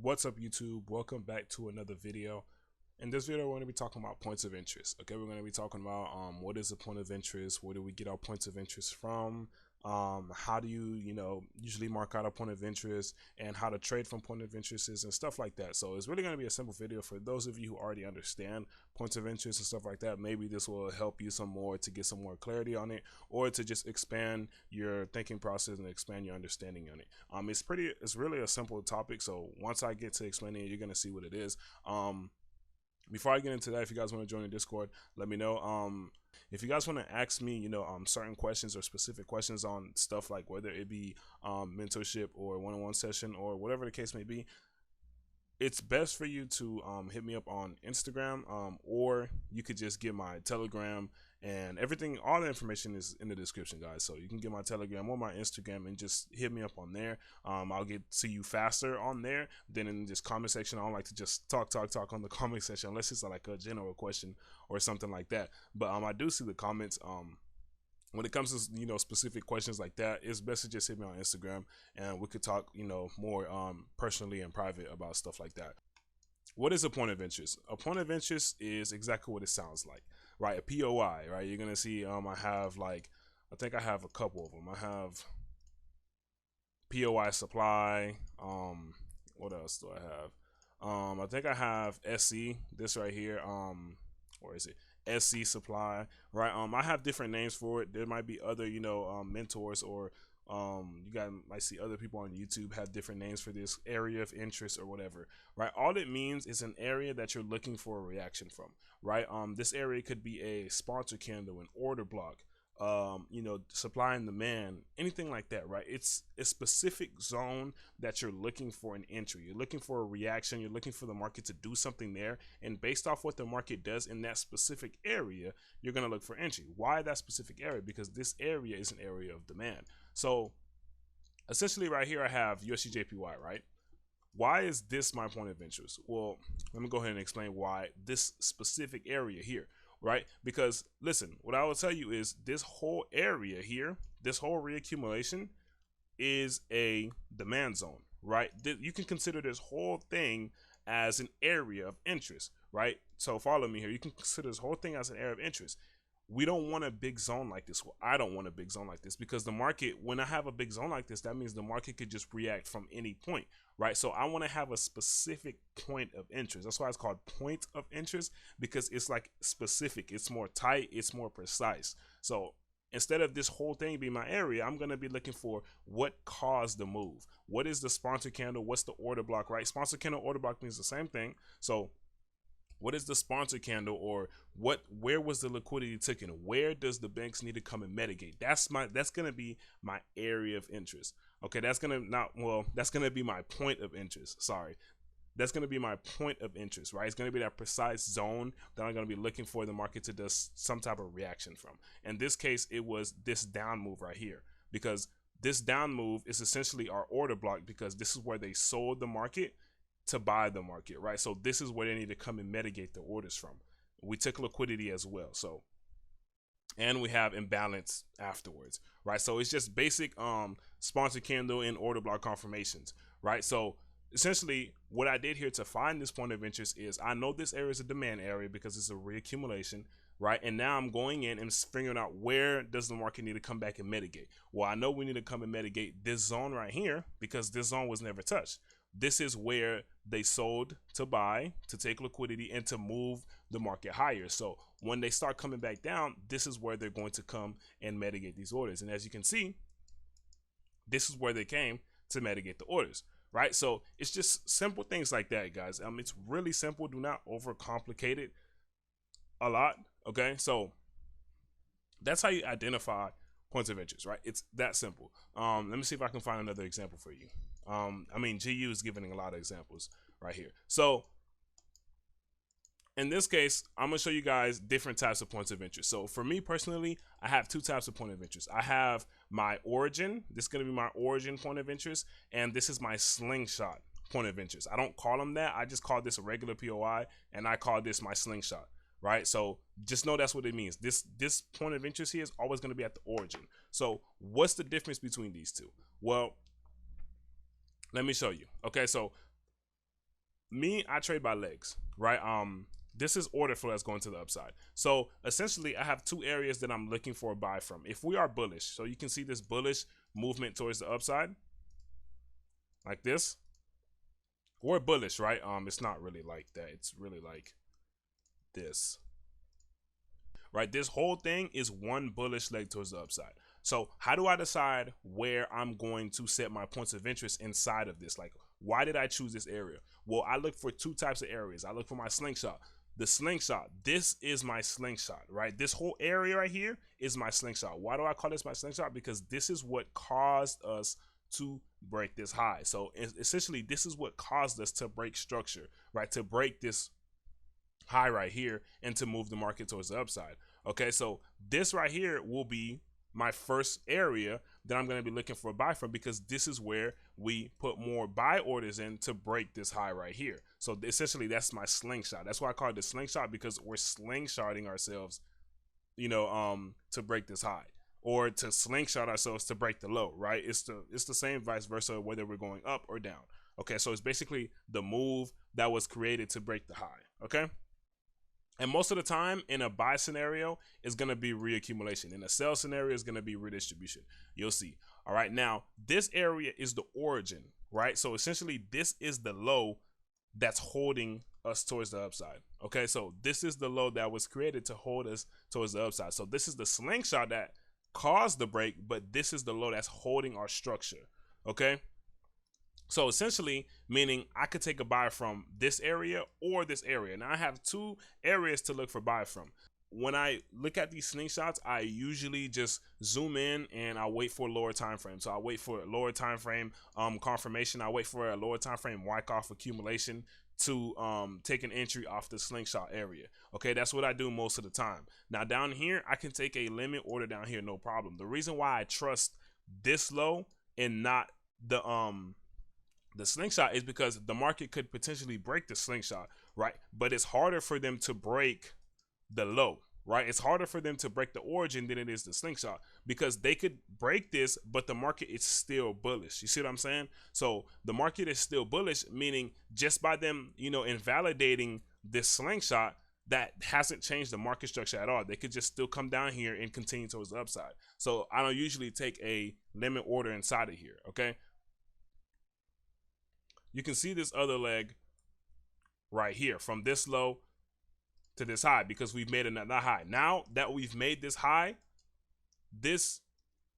What's up, YouTube? Welcome back to another video. In this video, we're going to be talking about points of interest. Okay, we're going to be talking about what is a point of interest, where do we get our points of interest from, how do you usually mark out a point of interest, and how to trade from point of interests and stuff like that. So it's really going to be a simple video for those of you who already understand points of interest and stuff like that. Maybe this will help you some more to get some more clarity on it, or to just expand your thinking process and expand your understanding on it. It's really a simple topic. So once I get to explaining it, you're going to see what it is. Before I get into that, if you guys want to join the Discord, let me know. If you guys want to ask me, certain questions or specific questions on stuff, like whether it be mentorship or one-on-one session or whatever the case may be, it's best for you to hit me up on Instagram, or you could just get my Telegram, and everything, all the information is in the description, guys. So you can get my Telegram or my Instagram and just hit me up on there. I'll get to you faster on there than in this comment section. I don't like to just talk on the comment section unless it's like a general question or something like that. But I do see the comments. When it comes to specific questions like that, it's best to just hit me on Instagram and we could talk more personally and private about stuff like that. What is a point of interest? A point of interest is exactly what it sounds like, right? A POI, right? You're gonna see I think I have a couple of them. I have POI supply. What else do I have? I think I have SC, this right here. Or is it SC supply, right? I have different names for it. There might be other mentors, or you guys might see other people on YouTube have different names for this area of interest or whatever, right? All it means is an area that you're looking for a reaction from, right? This area could be a sponsor candle, an order block, supply and demand, anything like that, right? It's a specific zone that you're looking for an entry. You're looking for a reaction. You're looking for the market to do something there, and based off what the market does in that specific area, you're going to look for entry. Why that specific area? Because this area is an area of demand. So essentially right here I have USDJPY, right? Why is this my point of interest? Well, let me go ahead and explain why this specific area here, right? Because listen, what I will tell you is this whole area here, this whole reaccumulation is a demand zone, right? You can consider this whole thing as an area of interest, right? So follow me here. You can consider this whole thing as an area of interest. We don't want a big zone like this. Well, I don't want a big zone like this, because the market, when I have a big zone like this, that means the market could just react from any point, right? So I want to have a specific point of interest. That's why it's called point of interest, because it's like specific, it's more tight, it's more precise. So instead of this whole thing being my area, I'm going to be looking for what caused the move. What is the sponsor candle? What's the order block, right? Sponsor candle, order block means the same thing. So what is the sponsor candle, or where was the liquidity taken? Where does the banks need to come and mitigate? That's gonna be my area of interest. Okay, that's gonna be my point of interest. Sorry. That's gonna be my point of interest, right? It's gonna be that precise zone that I'm gonna be looking for the market to do some type of reaction from. In this case, it was this down move right here, because this down move is essentially our order block, because this is where they sold the market to buy the market, right? So this is where they need to come and mitigate the orders from. We took liquidity as well, so, and we have imbalance afterwards, right? So it's just basic sponsor candle and order block confirmations, right? So essentially what I did here to find this point of interest is, I know this area is a demand area because it's a reaccumulation, right? And now I'm going in and figuring out, where does the market need to come back and mitigate? Well, I know we need to come and mitigate this zone right here, because this zone was never touched. This is where they sold to buy, to take liquidity, and to move the market higher. So when they start coming back down, this is where they're going to come and mitigate these orders. And as you can see, this is where they came to mitigate the orders, right? So it's just simple things like that, guys. It's really simple. Do not overcomplicate it a lot, okay? So that's how you identify points of interest, right? It's that simple. Let me see if I can find another example for you. GU is giving a lot of examples right here. So in this case, I'm gonna show you guys different types of points of interest. So for me personally, I have two types of point of interest. I have my origin. This is gonna be my origin point of interest, and this is my slingshot point of interest. I don't call them that. I just call this a regular POI, and I call this my slingshot, right? So just know that's what it means. This point of interest here is always going to be at the origin. So what's the difference between these two? Well, let me show you. Okay, so me, I trade by legs, right? This is order flow that's going to the upside. So essentially, I have two areas that I'm looking for a buy from. If we are bullish, so you can see this bullish movement towards the upside, like this. We're bullish, right? It's not really like that. It's really like this, right? This whole thing is one bullish leg towards the upside. So how do I decide where I'm going to set my points of interest inside of this? Like, why did I choose this area? Well, I look for two types of areas. I look for my slingshot. The slingshot, this is my slingshot, right? This whole area right here is my slingshot. Why do I call this my slingshot? Because this is what caused us to break this high. So essentially, this is what caused us to break structure, right? To break this high right here and to move the market towards the upside. Okay, so this right here will be my first area that I'm going to be looking for a buy from, because this is where we put more buy orders in to break this high right here. So essentially, that's my slingshot. That's why I call it the slingshot, because we're slingshotting ourselves, you know, to break this high, or to slingshot ourselves to break the low, right? It's the same vice versa, whether we're going up or down. Okay, so it's basically the move that was created to break the high. Okay. And most of the time in a buy scenario is going to be reaccumulation. In a sell scenario is going to be redistribution. You'll see. All right. Now, this area is the origin, right? So essentially, this is the low that's holding us towards the upside. Okay. So this is the low that was created to hold us towards the upside. So this is the slingshot that caused the break, but this is the low that's holding our structure. Okay. So essentially, meaning I could take a buy from this area or this area. Now I have two areas to look for buy from. When I look at these slingshots, I usually just zoom in and I wait for a lower time frame. So I wait for a lower time frame confirmation. I wait for a lower time frame Wyckoff accumulation to take an entry off the slingshot area. Okay, that's what I do most of the time. Now down here, I can take a limit order down here, no problem. The reason why I trust this low and not the slingshot is because the market could potentially break the slingshot, right? But it's harder for them to break the low, right? It's harder for them to break the origin than it is the slingshot, because they could break this, but the market is still bullish. You see what I'm saying? So the market is still bullish, meaning just by them, you know, invalidating this slingshot, that hasn't changed the market structure at all. They could just still come down here and continue towards the upside. So I don't usually take a limit order inside of here, okay? You can see this other leg right here from this low to this high, because we've made another high. Now that we've made this high, this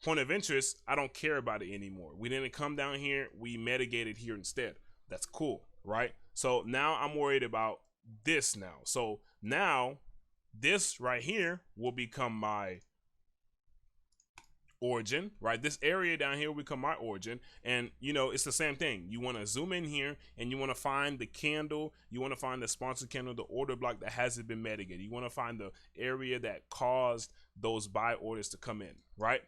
point of interest, I don't care about it anymore. We didn't come down here. We mitigated here instead. That's cool, right? So now I'm worried about this now. So now this right here will become my origin, right? This area down here will become my origin. And you know, it's the same thing. You want to zoom in here and you want to find the candle, you want to find the sponsored candle, the order block that hasn't been mitigated. You want to find the area that caused those buy orders to come in, right?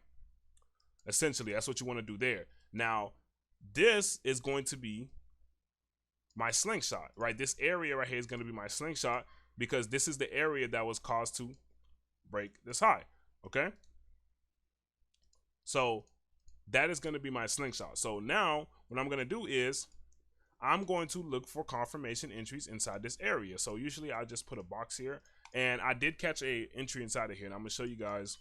Essentially, that's what you want to do there. Now, this is going to be my slingshot, right? This area right here is going to be my slingshot, because this is the area that was caused to break this high, okay? So that is going to be my slingshot. So now what I'm going to do is I'm going to look for confirmation entries inside this area. So usually I just put a box here, and I did catch a entry inside of here, and I'm going to show you guys,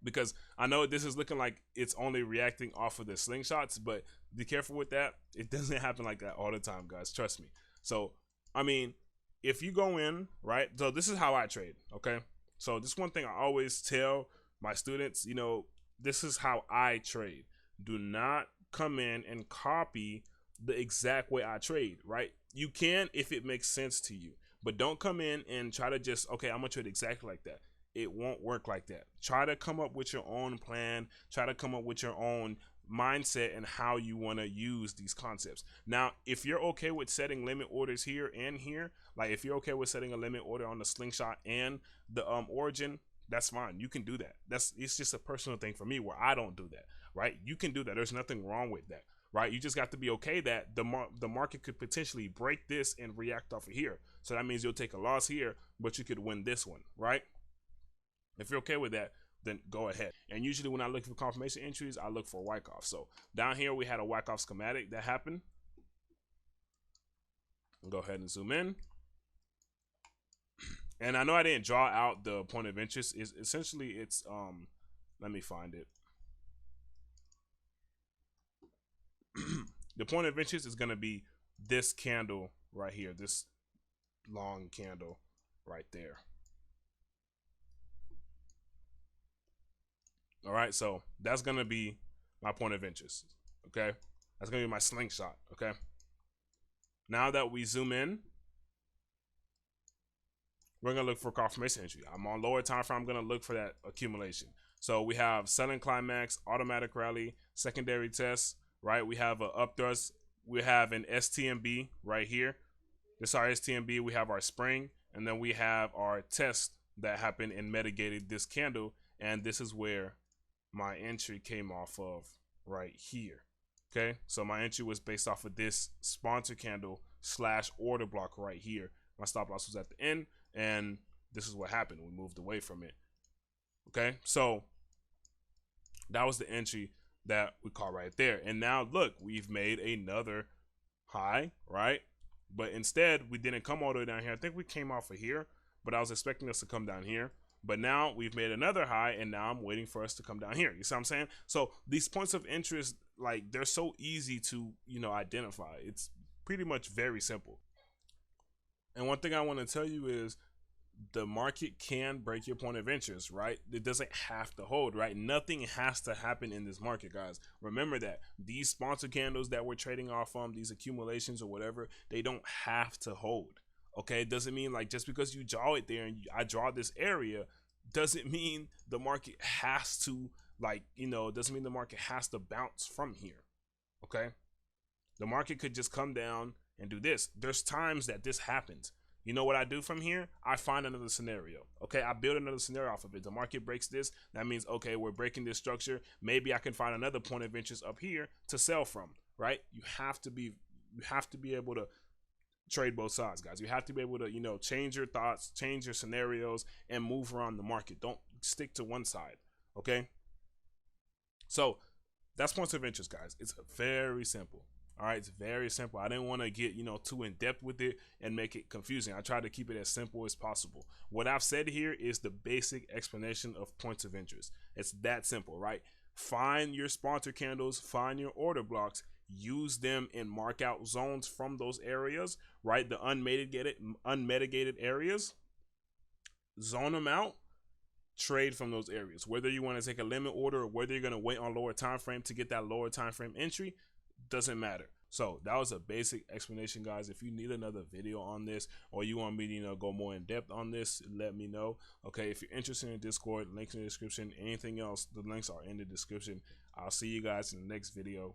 because I know this is looking like it's only reacting off of the slingshots, but be careful with that. It doesn't happen like that all the time, guys. Trust me. So, I mean, if you go in, right? So this is how I trade, okay? So this one thing I always tell my students, you know, this is how I trade. Do not come in and copy the exact way I trade, right? You can if it makes sense to you, but don't come in and try to just, okay, I'm gonna trade exactly like that. It won't work like that. Try to come up with your own plan. Try to come up with your own mindset and how you want to use these concepts. It's you're okay with setting limit orders here and here, like if you're okay with setting a limit order on the slingshot and the origin, that's fine. You can do that. It's just a personal thing for me where I don't do that, right? You can do that. There's nothing wrong with that, right? You just got to be okay that the market could potentially break this and react off of here. So that means you'll take a loss here, but you could win this one, right? If you're okay with that, then go ahead. And usually when I look for confirmation entries, I look for Wyckoff. So down here we had a Wyckoff schematic that happened. I'll go ahead and zoom in. And I know I didn't draw out the point of interest. Is essentially it's let me find it. The point of interest is going to be this candle right here, this long candle right there. All right, so that's going to be my point of interest. Okay, that's going to be my slingshot. Okay, now that we zoom in, we're going to look for confirmation entry. I'm on lower time frame. I'm going to look for that accumulation. So we have selling climax, automatic rally, secondary test, right? We have an up thrust. We have an STMB right here. This is our STMB. We have our spring, and then we have our test that happened and mitigated this candle. And this is where my entry came off of right here. Okay, so my entry was based off of this sponsor candle / order block right here. My stop loss was at the end, and this is what happened. We moved away from it. Okay, so that was the entry that we caught right there. And now look, we've made another high, right? But instead, we didn't come all the way down here. I think we came off of here, but I was expecting us to come down here. But now we've made another high, and now I'm waiting for us to come down here. You see what I'm saying? So these points of interest, like, they're so easy to, identify. It's pretty much very simple. And one thing I want to tell you is the market can break your point of interest, right? It doesn't have to hold, right? Nothing has to happen in this market, guys. Remember that these sponsor candles that we're trading off from, these accumulations or whatever, they don't have to hold. Okay, it doesn't mean like just because you draw it there and I draw this area doesn't mean the market has to doesn't mean the market has to bounce from here. Okay, the market could just come down and do this. There's times that this happens. You know what I do from here? I find another scenario. Okay, I build another scenario off of it. The market breaks this. That means, okay, we're breaking this structure. Maybe I can find another point of interest up here to sell from, right? You have to be able to trade both sides, guys. You have to be able to, change your thoughts, change your scenarios, and move around the market. Don't stick to one side, okay? So that's points of interest, guys. It's very simple. All right, it's very simple. I didn't want to get, too in depth with it and make it confusing. I tried to keep it as simple as possible. What I've said here is the basic explanation of points of interest. It's that simple, right? Find your sponsor candles, find your order blocks, use them and mark out zones from those areas, right? The unmitigated areas, zone them out, trade from those areas. Whether you want to take a limit order or whether you're going to wait on lower time frame to get that lower time frame entry, doesn't matter. So that was a basic explanation, guys. If you need another video on this or you want me to go more in depth on this, let me know. Okay, if you're interested in Discord, links in the description. Anything else, the links are in the description. I'll see you guys in the next video.